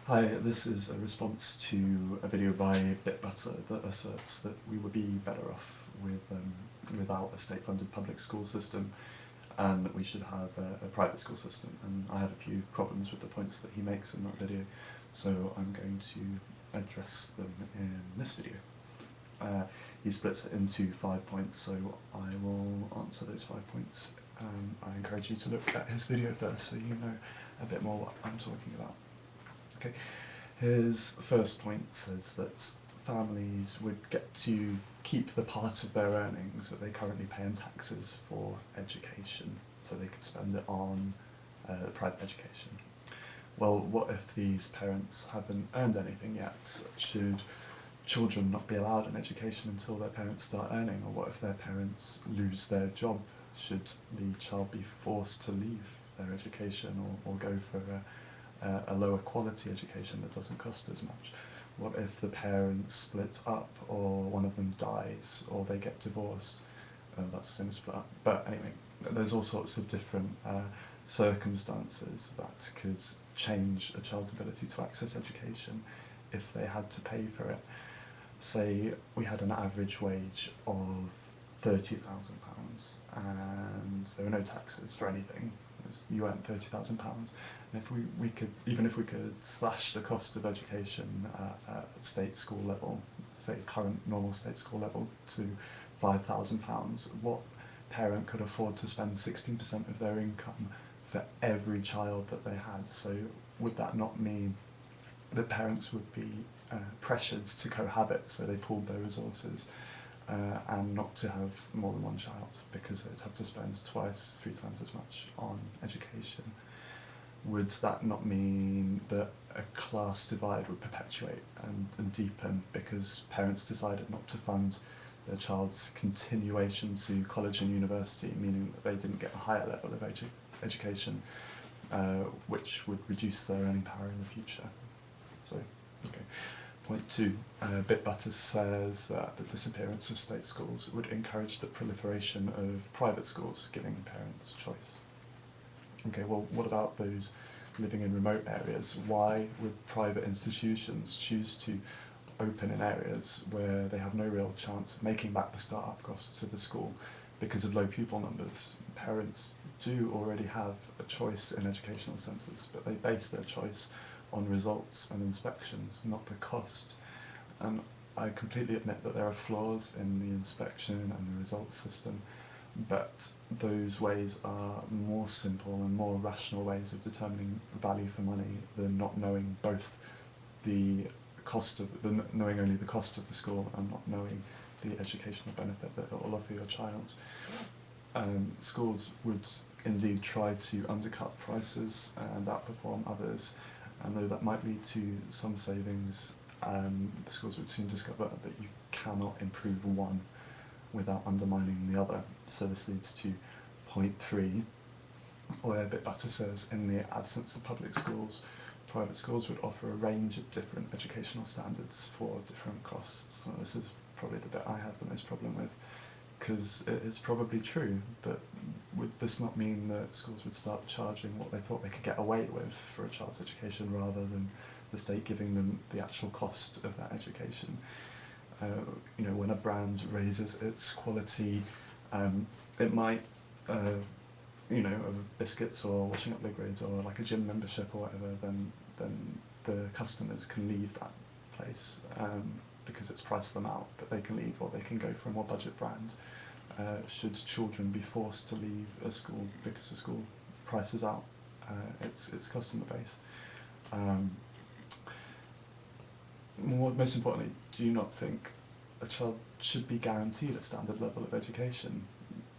Hi, this is a response to a video by Bitbutter that asserts that we would be better off without a state-funded public school system and that we should have a private school system. And I have a few problems with the points that he makes in that video, so I'm going to address them in this video. He splits it into 5 points, so I will answer those 5 points. I encourage you to look at his video first so you know a bit more what I'm talking about. Okay. His first point says that families would get to keep the part of their earnings that they currently pay in taxes for education, so they could spend it on private education. Well, what if these parents haven't earned anything yet? Should children not be allowed an education until their parents start earning? Or what if their parents lose their job? Should the child be forced to leave their education or go for a lower quality education that doesn't cost as much? What if the parents split up, or one of them dies, or they get divorced? That's the same as split up. But anyway, there's all sorts of different circumstances that could change a child's ability to access education if they had to pay for it. Say we had an average wage of £30,000 and there were no taxes for anything. You earn £30,000, and if we could, even if we could slash the cost of education at state school level, say current normal state school level, to £5,000, what parent could afford to spend 16% of their income for every child that they had? So would that not mean that parents would be pressured to cohabit, so they pooled their resources and not to have more than one child, because they'd have to spend twice, 3 times as much on education? Would that not mean that a class divide would perpetuate and deepen because parents decided not to fund their child's continuation to college and university, meaning that they didn't get a higher level of education, which would reduce their earning power in the future? So, okay. Point 2, Bitbutter says that the disappearance of state schools would encourage the proliferation of private schools, giving parents choice. Okay, well, what about those living in remote areas? Why would private institutions choose to open in areas where they have no real chance of making back the start-up costs of the school because of low pupil numbers? Parents do already have a choice in educational centres, but they base their choice on results and inspections, not the cost. And I completely admit that there are flaws in the inspection and the results system, but those ways are more simple and more rational ways of determining value for money than not knowing both the cost of, knowing only the cost of the school and not knowing the educational benefit that it will offer your child. Schools would indeed try to undercut prices and outperform others, and though that might lead to some savings, the schools would soon discover that you cannot improve one without undermining the other. So this leads to point 3, where Bitbutter says, in the absence of public schools, private schools would offer a range of different educational standards for different costs. So this is probably the bit I have the most problem with, because it is probably true, but would this not mean that schools would start charging what they thought they could get away with for a child's education, rather than the state giving them the actual cost of that education? You know, when a brand raises its quality, it might, you know, of biscuits or washing up liquids or like a gym membership or whatever, then the customers can leave that place because it's priced them out, but they can leave or they can go for a more budget brand. Should children be forced to leave a school because the school prices out its customer base? Most importantly, do you not think a child should be guaranteed a standard level of education,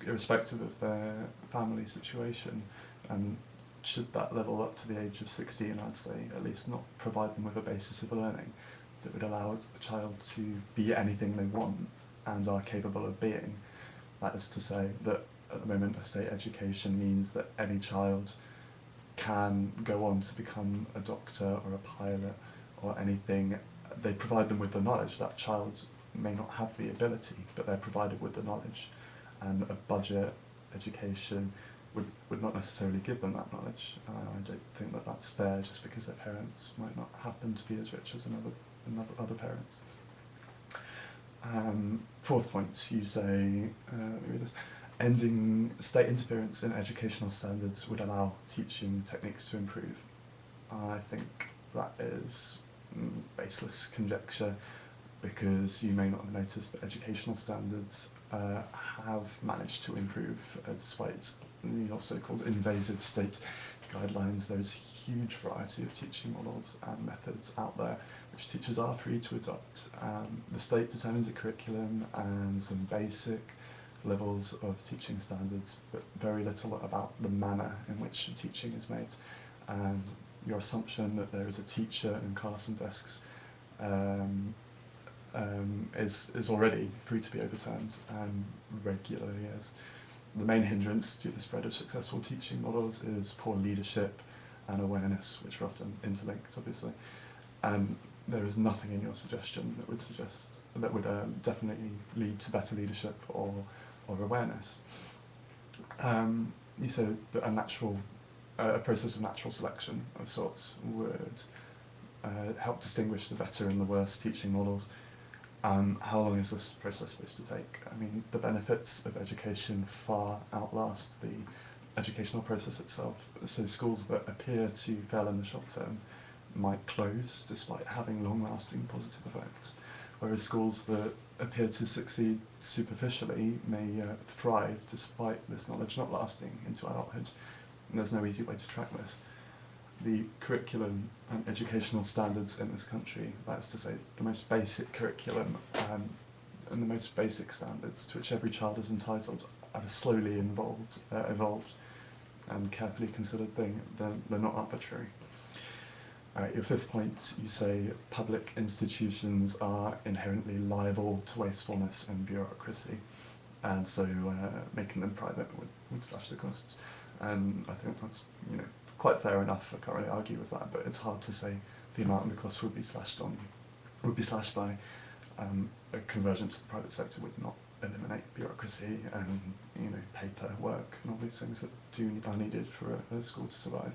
irrespective of their family situation? And should that level up to the age of 16, I'd say, at least not provide them with a basis of learning that would allow a child to be anything they want and are capable of being? That is to say that at the moment a state education means that any child can go on to become a doctor or a pilot or anything. They provide them with the knowledge. That child may not have the ability, but they're provided with the knowledge. And a budget education would not necessarily give them that knowledge. I don't think that that's fair just because their parents might not happen to be as rich as other parents. Fourth point, you say, let me read this, ending state interference in educational standards would allow teaching techniques to improve. I think that is baseless conjecture, because you may not have noticed, but educational standards have managed to improve despite your so-called invasive state guidelines. There's a huge variety of teaching models and methods out there which teachers are free to adopt. The state determines a curriculum and some basic levels of teaching standards, but very little about the manner in which teaching is made. Your assumption that there is a teacher in class and desks is already free to be overturned, and regularly is. The main hindrance to the spread of successful teaching models is poor leadership and awareness, which are often interlinked, obviously. And there is nothing in your suggestion that would definitely lead to better leadership or awareness. You said that a process of natural selection of sorts would help distinguish the better and the worse teaching models. How long is this process supposed to take? I mean, the benefits of education far outlast the educational process itself. So schools that appear to fail in the short term might close despite having long-lasting positive effects, whereas schools that appear to succeed superficially may thrive despite this knowledge not lasting into adulthood. And there's no easy way to track this. The curriculum and educational standards in this country, that is to say, the most basic curriculum and the most basic standards to which every child is entitled, are a slowly evolved and carefully considered thing. They're not arbitrary. Alright, your fifth point, you say public institutions are inherently liable to wastefulness and bureaucracy, and so making them private would slash the costs. And I think that's, quite fair enough. I can't really argue with that, but it's hard to say the amount of the cost would be slashed by. A conversion to the private sector would not eliminate bureaucracy and paperwork and all these things that are needed for a school to survive.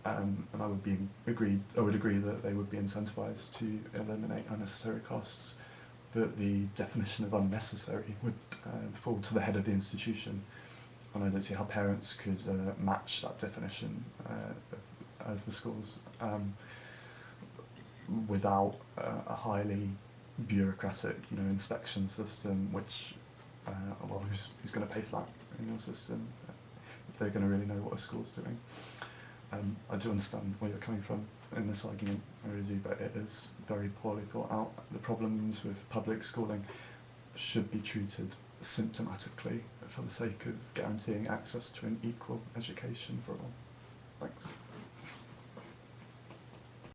And I would agree that they would be incentivised to eliminate unnecessary costs, but the definition of unnecessary would fall to the head of the institution. And I don't see how parents could match that definition of the schools without a highly bureaucratic, inspection system. Which, who's going to pay for that in your system if they're going to really know what a school's doing? I do understand where you're coming from in this argument, I really do, but it is very poorly thought out. The problems with public schooling should be treated symptomatically for the sake of guaranteeing access to an equal education for all. Thanks.